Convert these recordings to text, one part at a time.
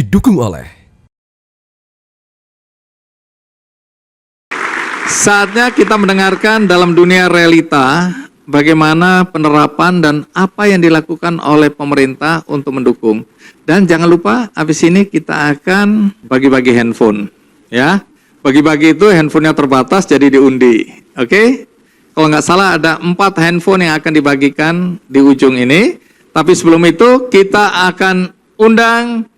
didukung oleh Saatnya kita mendengarkan dalam dunia realita bagaimana penerapan dan apa yang dilakukan oleh pemerintah untuk mendukung. Dan jangan lupa habis ini kita akan bagi-bagi handphone, ya. Bagi-bagi itu handphonenya terbatas jadi diundi, oke? Kalau nggak salah ada 4 handphone yang akan dibagikan di ujung ini. Tapi sebelum itu kita akan undang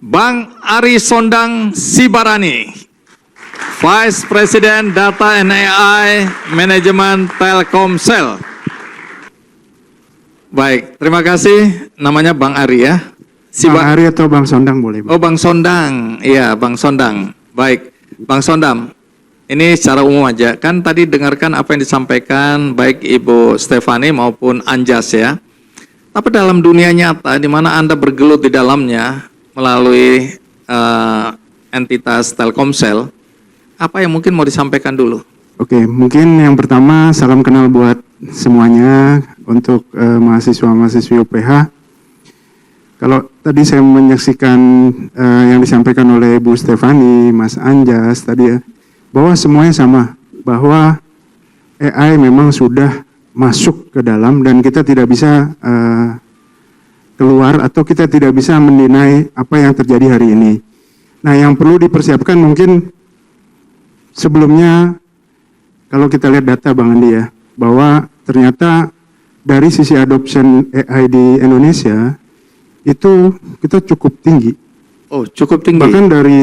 Bang Ari Sondang Sibarani, Vice President Data and AI Manajemen Telkomsel. Baik, terima kasih. Namanya Bang Ari ya. Bang Ari atau Bang Sondang boleh? Oh, Bang Sondang. Iya, Bang Sondang. Baik, Bang Sondang. Ini secara umum aja. Kan tadi dengarkan apa yang disampaikan baik Ibu Stefani maupun Anjas ya. Tapi dalam dunia nyata di mana Anda bergelut di dalamnya melalui entitas Telkomsel, apa yang mungkin mau disampaikan dulu? Oke, mungkin yang pertama salam kenal buat semuanya untuk mahasiswa-mahasiswi UPH. Kalau tadi saya menyaksikan yang disampaikan oleh Bu Stefani, Mas Anjas tadi ya, bahwa semuanya sama, bahwa AI memang sudah masuk ke dalam dan kita tidak bisa keluar atau kita tidak bisa mendinai apa yang terjadi hari ini. Nah, yang perlu dipersiapkan mungkin sebelumnya kalau kita lihat data Bang Andi ya, bahwa ternyata dari sisi adoption AI di Indonesia itu kita cukup tinggi. Oh, cukup tinggi. Bahkan dari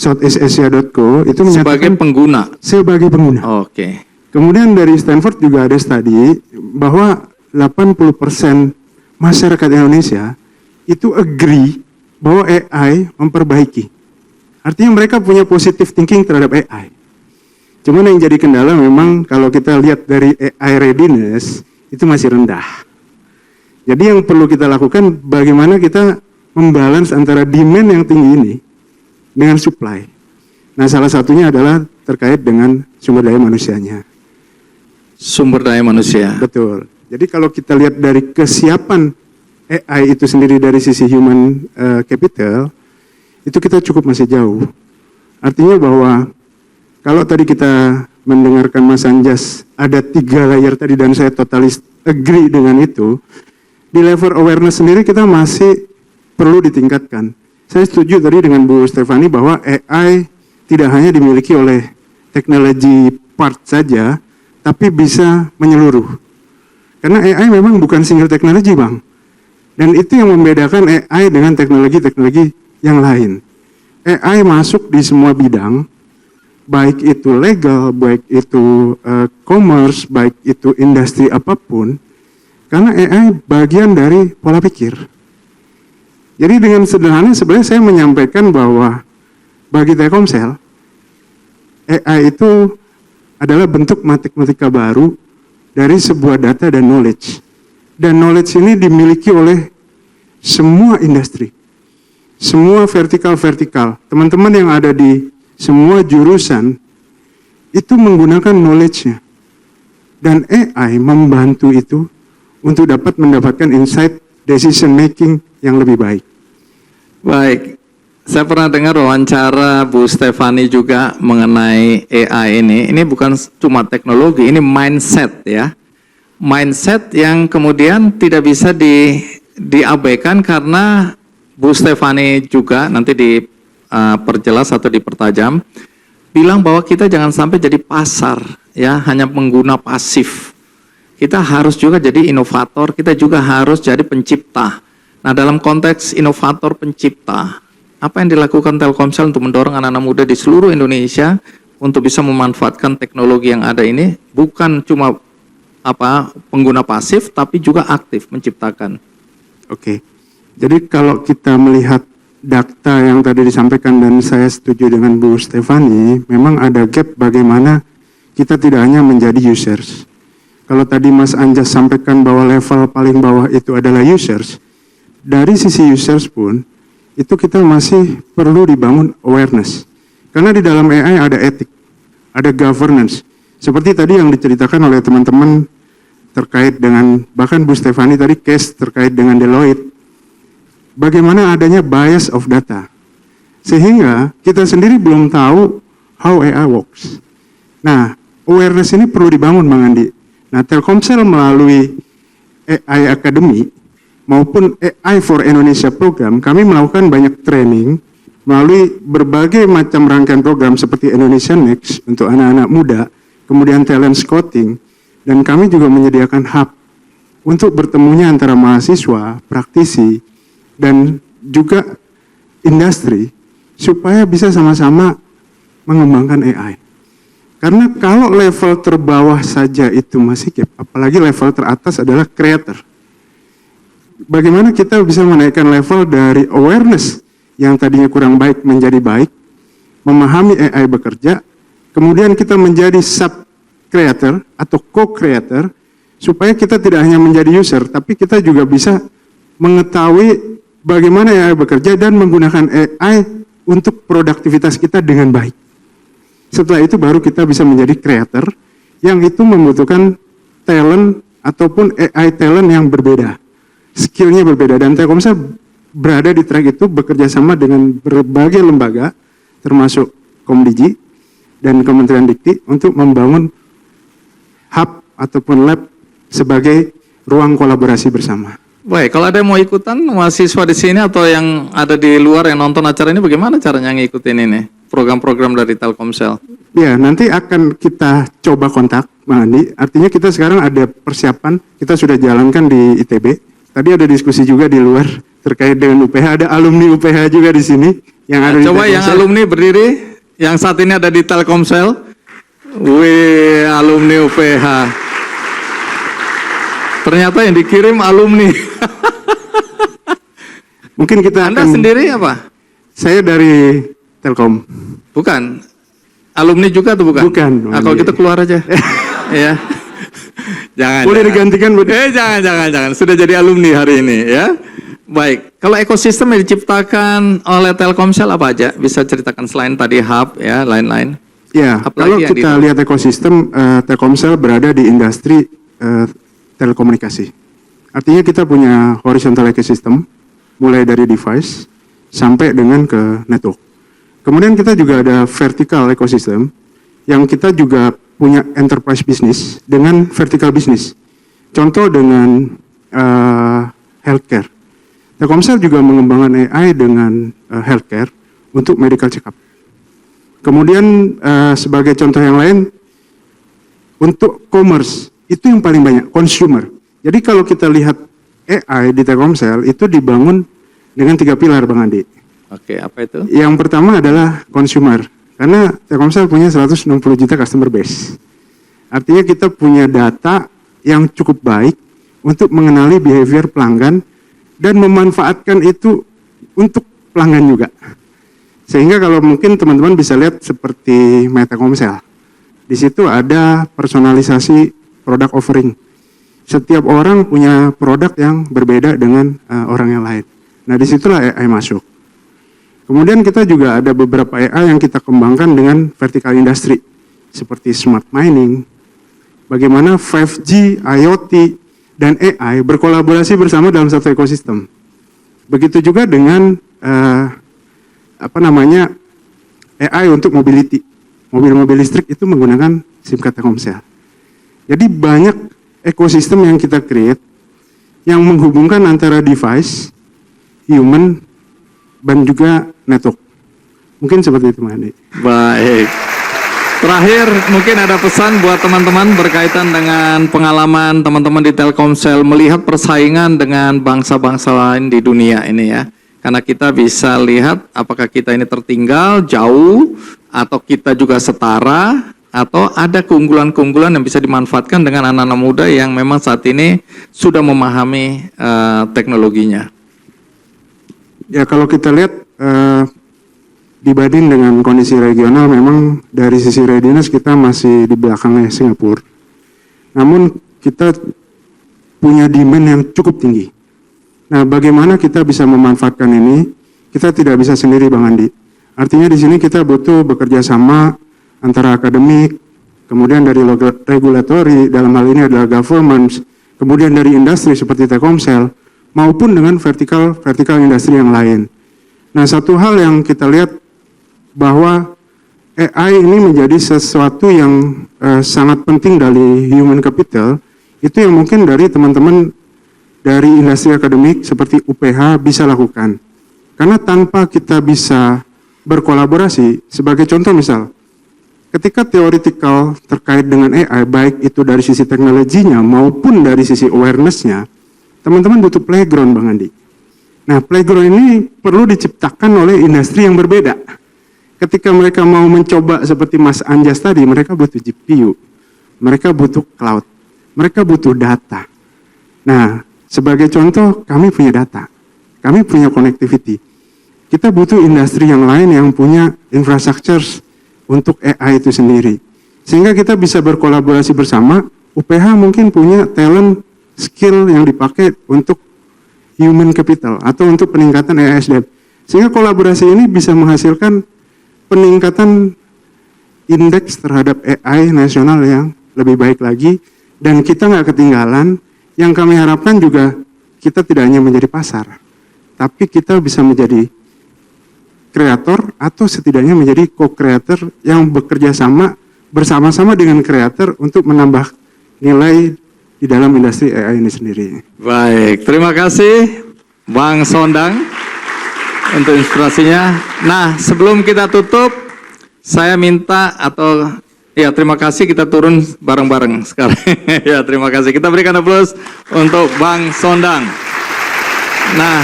SoutheastAsia.co itu sebagai pengguna. Sebagai pengguna. Oke. Kemudian dari Stanford juga ada studi bahwa 80% masyarakat Indonesia itu agree bahwa AI memperbaiki. Artinya mereka punya positive thinking terhadap AI. Cuman yang jadi kendala memang kalau kita lihat dari AI readiness itu masih rendah. Jadi yang perlu kita lakukan bagaimana kita membalance antara demand yang tinggi ini dengan supply. Nah, salah satunya adalah terkait dengan sumber daya manusianya. Sumber daya manusia. Betul. Jadi kalau kita lihat dari kesiapan AI itu sendiri dari sisi human capital, itu kita cukup masih jauh. Artinya bahwa kalau tadi kita mendengarkan Mas Anjas, ada 3 layer tadi dan saya totalis agree dengan itu, di level awareness sendiri kita masih perlu ditingkatkan. Saya setuju tadi dengan Bu Stefani bahwa AI tidak hanya dimiliki oleh teknologi part saja, tapi bisa menyeluruh. Karena AI memang bukan single teknologi, Bang. Dan itu yang membedakan AI dengan teknologi-teknologi yang lain. AI masuk di semua bidang, baik itu legal, baik itu commerce, baik itu industri apapun, karena AI bagian dari pola pikir. Jadi dengan sederhana sebenarnya saya menyampaikan bahwa bagi Telkomsel, AI itu adalah bentuk matematika baru dari sebuah data dan knowledge. Dan knowledge ini dimiliki oleh semua industri, semua vertikal-vertikal. Teman-teman yang ada di semua jurusan itu menggunakan knowledge-nya. Dan AI membantu itu untuk dapat mendapatkan insight decision making yang lebih baik. Baik, saya pernah dengar wawancara Bu Stefani juga mengenai AI ini. Ini bukan cuma teknologi, ini mindset ya. Mindset yang kemudian tidak bisa diabaikan karena Bu Stefani juga nanti diperjelas atau dipertajam, bilang bahwa kita jangan sampai jadi pasar ya, hanya pengguna pasif. Kita harus juga jadi inovator, kita juga harus jadi pencipta. Nah, dalam konteks inovator pencipta, apa yang dilakukan Telkomsel untuk mendorong anak-anak muda di seluruh Indonesia untuk bisa memanfaatkan teknologi yang ada ini, bukan cuma pengguna pasif, tapi juga aktif menciptakan. Oke, jadi kalau kita melihat data yang tadi disampaikan dan saya setuju dengan Bu Stefani, memang ada gap bagaimana kita tidak hanya menjadi users. Kalau tadi Mas Anjas sampaikan bahwa level paling bawah itu adalah users, dari sisi users pun, itu kita masih perlu dibangun awareness. Karena di dalam AI ada etik, ada governance. Seperti tadi yang diceritakan oleh teman-teman terkait dengan, bahkan Bu Stefani tadi case terkait dengan Deloitte. bagaimana adanya bias of data. Sehingga kita sendiri belum tahu how AI works. Nah, awareness ini perlu dibangun, Bang Andi. Nah, Telkomsel melalui AI Academy maupun AI for Indonesia program, kami melakukan banyak training melalui berbagai macam rangkaian program seperti Indonesia Next untuk anak-anak muda, kemudian talent scouting, dan kami juga menyediakan hub untuk bertemunya antara mahasiswa, praktisi, dan juga industri supaya bisa sama-sama mengembangkan AI. Karena kalau level terbawah saja itu masih gap, apalagi level teratas adalah creator. Bagaimana kita bisa menaikkan level dari awareness yang tadinya kurang baik menjadi baik, memahami AI bekerja, kemudian kita menjadi sub-creator atau co-creator, supaya kita tidak hanya menjadi user, tapi kita juga bisa mengetahui bagaimana AI bekerja dan menggunakan AI untuk produktivitas kita dengan baik. Setelah itu baru kita bisa menjadi creator, yang itu membutuhkan talent ataupun AI talent yang berbeda. Skillnya berbeda, dan Telkomsel berada di track itu bekerja sama dengan berbagai lembaga, termasuk Komdigi dan Kementerian Dikti untuk membangun hub ataupun lab sebagai ruang kolaborasi bersama. Baik, kalau ada yang mau ikutan mahasiswa di sini atau yang ada di luar yang nonton acara ini, bagaimana caranya ngikutin ini program-program dari Telkomsel? Ya, nanti akan kita coba kontak, Bang Andi. Artinya kita sekarang ada persiapan, kita sudah jalankan di ITB. Tadi ada diskusi juga di luar terkait dengan UPH, ada alumni UPH juga di sini yang ada di coba Telkomsel. yang alumni berdiri, yang saat ini ada di Telkomsel. Wih, alumni UPH. Ternyata yang dikirim alumni. Mungkin kita Anda akan... sendiri apa? Saya dari Telkom. Bukan. Alumni juga atau bukan? Bukan. Kalau gitu keluar aja. Ya. Jangan. Boleh jangan. digantikan, Bu? Jangan. Sudah jadi alumni hari ini ya. Baik. Kalau ekosistem yang diciptakan oleh Telkomsel apa aja? Bisa ceritakan selain tadi hub ya, lain-lain. Ya, kalau kita lihat ekosistem, Telkomsel berada di industri telekomunikasi. Artinya kita punya horizontal ecosystem, mulai dari device sampai dengan ke network. Kemudian kita juga ada vertical ecosystem, yang kita juga punya enterprise business dengan vertical business. Contoh dengan healthcare. Telkomsel juga mengembangkan AI dengan healthcare untuk medical check-up. Kemudian sebagai contoh yang lain, untuk commerce, itu yang paling banyak, consumer. Jadi kalau kita lihat AI di Telkomsel, itu dibangun dengan 3 pilar, Bang Andi. Oke, apa itu? Yang pertama adalah consumer. Karena Telkomsel punya 160 juta customer base. Artinya kita punya data yang cukup baik untuk mengenali behavior pelanggan dan memanfaatkan itu untuk pelanggan juga. Sehingga kalau mungkin teman-teman bisa lihat seperti Telkomsel. Di situ ada personalisasi product offering. Setiap orang punya produk yang berbeda dengan orang yang lain. Nah, disitulah AI masuk. Kemudian kita juga ada beberapa AI yang kita kembangkan dengan vertical industry, seperti smart mining, bagaimana 5G, IoT, dan AI berkolaborasi bersama dalam satu ekosistem. Begitu juga dengan AI untuk mobility. Mobil-mobil listrik itu menggunakan SIM card Telkomsel. Jadi banyak ekosistem yang kita create yang menghubungkan antara device, human, dan juga network. Mungkin seperti itu, Mas Andi. Baik. Terakhir, mungkin ada pesan buat teman-teman berkaitan dengan pengalaman teman-teman di Telkomsel melihat persaingan dengan bangsa-bangsa lain di dunia ini ya. Karena kita bisa lihat apakah kita ini tertinggal, jauh, atau kita juga setara, atau ada keunggulan-keunggulan yang bisa dimanfaatkan dengan anak-anak muda yang memang saat ini sudah memahami teknologinya. Ya, kalau kita lihat dibanding dengan kondisi regional, memang dari sisi readiness kita masih di belakangnya Singapura. Namun kita punya demand yang cukup tinggi. Nah, bagaimana kita bisa memanfaatkan ini? Kita tidak bisa sendiri, Bang Andi. Artinya di sini kita butuh bekerja sama antara akademik, kemudian dari regulatory, dalam hal ini adalah government, kemudian dari industri seperti Telkomsel, maupun dengan vertikal industri yang lain. Nah, satu hal yang kita lihat bahwa AI ini menjadi sesuatu yang sangat penting dari human capital, itu yang mungkin dari teman-teman dari industri akademik seperti UPH bisa lakukan. Karena tanpa kita bisa berkolaborasi, sebagai contoh misal, ketika teoretikal terkait dengan AI, baik itu dari sisi teknologinya maupun dari sisi awareness-nya, teman-teman butuh playground, Bang Andi. Nah, playground ini perlu diciptakan oleh industri yang berbeda. Ketika mereka mau mencoba seperti Mas Anjas tadi, mereka butuh GPU, mereka butuh cloud, mereka butuh data. Nah, sebagai contoh, kami punya data, kami punya connectivity. Kita butuh industri yang lain yang punya infrastructure untuk AI itu sendiri. Sehingga kita bisa berkolaborasi bersama, UPH mungkin punya talent, skill yang dipakai untuk human capital atau untuk peningkatan AI SDM. Sehingga kolaborasi ini bisa menghasilkan peningkatan indeks terhadap AI nasional yang lebih baik lagi, dan kita nggak ketinggalan. Yang kami harapkan juga kita tidak hanya menjadi pasar, tapi kita bisa menjadi kreator atau setidaknya menjadi co-creator yang bekerja sama bersama-sama dengan kreator untuk menambah nilai di dalam industri AI ini sendiri. Baik, terima kasih Bang Sondang untuk inspirasinya. Nah, sebelum kita tutup, saya minta terima kasih, kita turun bareng-bareng sekarang. Ya, terima kasih. Kita berikan aplaus untuk Bang Sondang. Nah,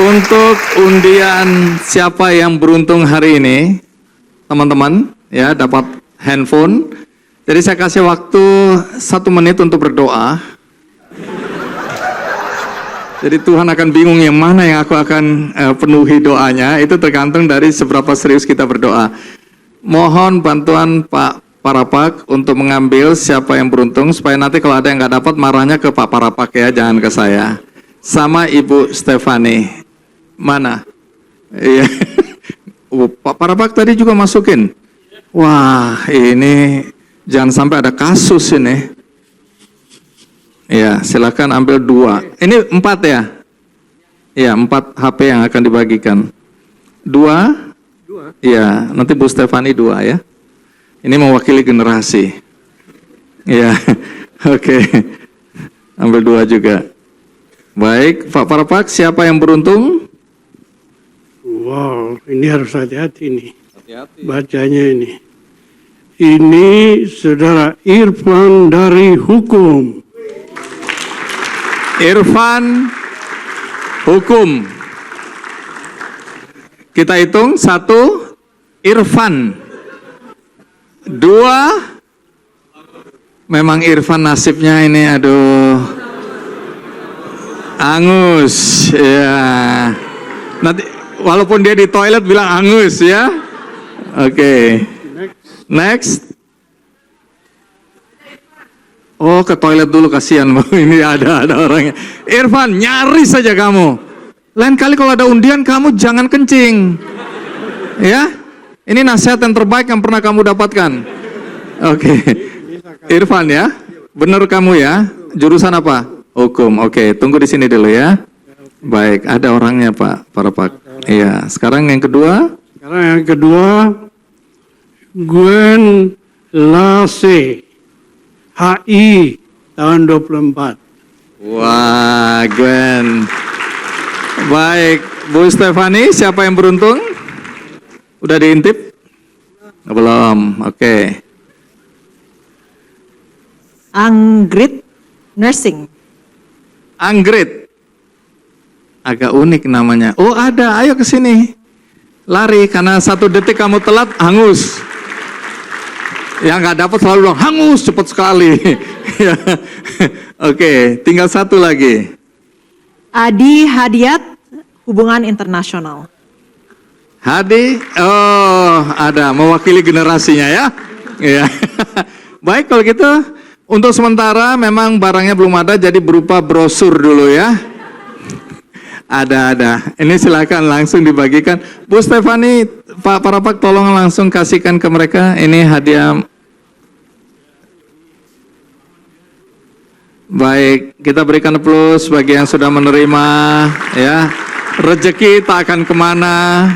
untuk undian siapa yang beruntung hari ini, teman-teman, ya, dapat handphone. Jadi saya kasih waktu 1 menit untuk berdoa. Jadi Tuhan akan bingung yang mana yang aku akan penuhi doanya. Itu tergantung dari seberapa serius kita berdoa. Mohon bantuan Pak Parapak untuk mengambil siapa yang beruntung, supaya nanti kalau ada yang nggak dapat marahnya ke Pak Parapak ya, jangan ke saya. Sama Ibu Stefani. Mana? Iya. Pak Parapak tadi juga masukin. Wah, ini jangan sampai ada kasus ini. Ya, silakan ambil 2. Ini 4 ya? Ya, 4 HP yang akan dibagikan. 2? Ya, nanti Bu Stefani 2 ya. Ini mewakili generasi. Ya, oke. Ambil 2 juga. Baik, Pak Parapak, siapa yang beruntung? Wow, ini harus hati-hati nih. Hati-hati. Bacanya ini. Ini Saudara Irfan dari Hukum. Irfan Hukum. Kita hitung, 1 Irfan, 2 memang Irfan nasibnya ini, aduh, angus ya. Nanti walaupun dia di toilet bilang angus ya. Oke. Next. Oh, ke toilet dulu, kasihan. Ini ada orangnya. Irfan, nyaris saja kamu. Lain kali kalau ada undian kamu jangan kencing. Ya. Ini nasihat yang terbaik yang pernah kamu dapatkan. Oke. Irfan ya. Benar kamu ya. Jurusan apa? Hukum. Oke, tunggu di sini dulu ya. Baik, ada orangnya Pak Parapak. Iya, sekarang yang kedua. Sekarang yang kedua, Gwen Lase, HI tahun 24. Wah, Gwen. Baik, Bu Stefani, siapa yang beruntung? Udah diintip? Belum, oke. Anggrit Nursing. Anggrit. Agak unik namanya. Oh, ada, ayo ke sini. Lari, karena 1 detik kamu telat, hangus. Yang nggak dapat selalu bilang, hangus, cepat sekali. Oke, tinggal 1 lagi. Adi Hadiat, Hubungan Internasional. Hadi, oh ada, mewakili generasinya ya. Iya. Baik, kalau gitu, untuk sementara memang barangnya belum ada, jadi berupa brosur dulu ya. Ada. Ini silakan langsung dibagikan. Bu Stefani, Pak Parapak tolong langsung kasihkan ke mereka. Ini hadiah. Baik, kita berikan plus bagi yang sudah menerima, ya. Rezeki tak akan kemana.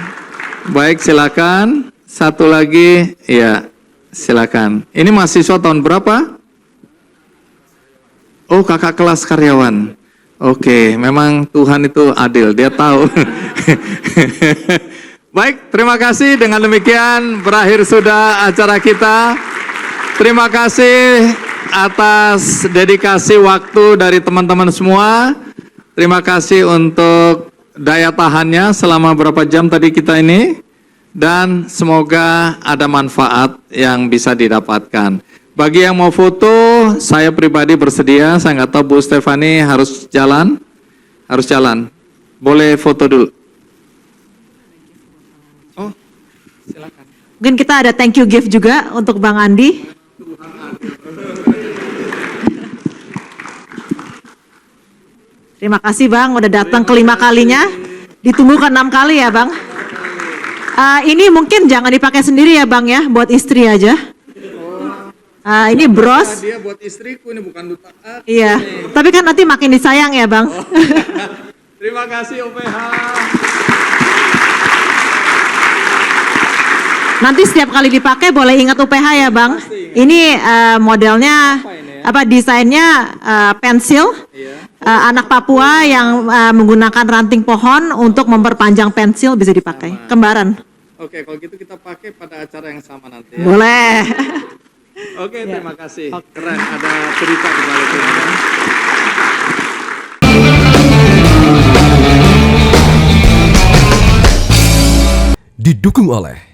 Baik, silakan. Satu lagi, ya, silakan. Ini mahasiswa tahun berapa? Oh, kakak kelas karyawan. Oke, memang Tuhan itu adil, dia tahu. Baik, terima kasih. Dengan demikian berakhir sudah acara kita. Terima kasih atas dedikasi waktu dari teman-teman semua. Terima kasih untuk daya tahannya selama berapa jam tadi kita ini. Dan semoga ada manfaat yang bisa didapatkan. Bagi yang mau foto, saya pribadi bersedia. Saya nggak tahu Bu Stefani harus jalan. Harus jalan. Boleh foto dulu. Oh, silakan. Mungkin kita ada thank you gift juga untuk Bang Andi. Terima kasih Bang, udah datang ke-5 kalinya. Ditunggu ke 6 kali ya Bang. Ini mungkin jangan dipakai sendiri ya Bang ya, buat istri aja. Ini bros. Dia buat istriku, ini bukan duta. Iya, tapi kan nanti makin disayang ya Bang. Terima kasih OPH. Nanti setiap kali dipakai boleh ingat UPH ya Bang. Ini modelnya desainnya pensil. Anak Papua yang menggunakan ranting pohon untuk memperpanjang pensil bisa dipakai. Kembaran. Oke, kalau gitu kita pakai pada acara yang sama nanti ya. Boleh. Oke, terima kasih. Keren, ada cerita di baliknya. Didukung oleh